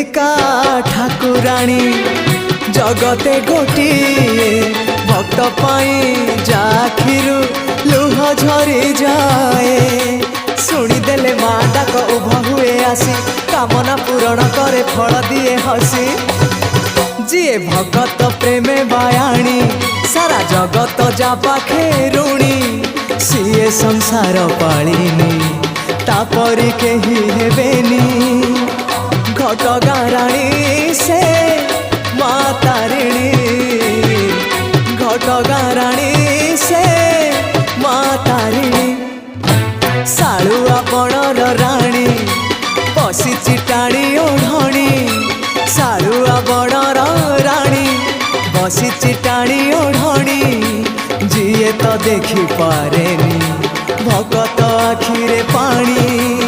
चिलिका ठाकुराणी जगते गोटिए भक्त पाई जाखिरु लुह झरी जाए शुणीदेले माँ डाक उभ हुए आसी कामना पूरण करे फल दिए हसी जीए भगत प्रेमे बायाणी सारा जगत जा पाखे ऋणी सीए संसार पालिनी तापरी केही हेबेनी घटगाँ राणी से माँ तारिणी घटगाँ राणी से माँ तारिणी सालुआ बणर राणी बसी टाणी ओढ़णी सालुआ बणर राणी बसी टाणी ओढ़णी जीए तो देखी पारेनी भगत आखिरे पानी।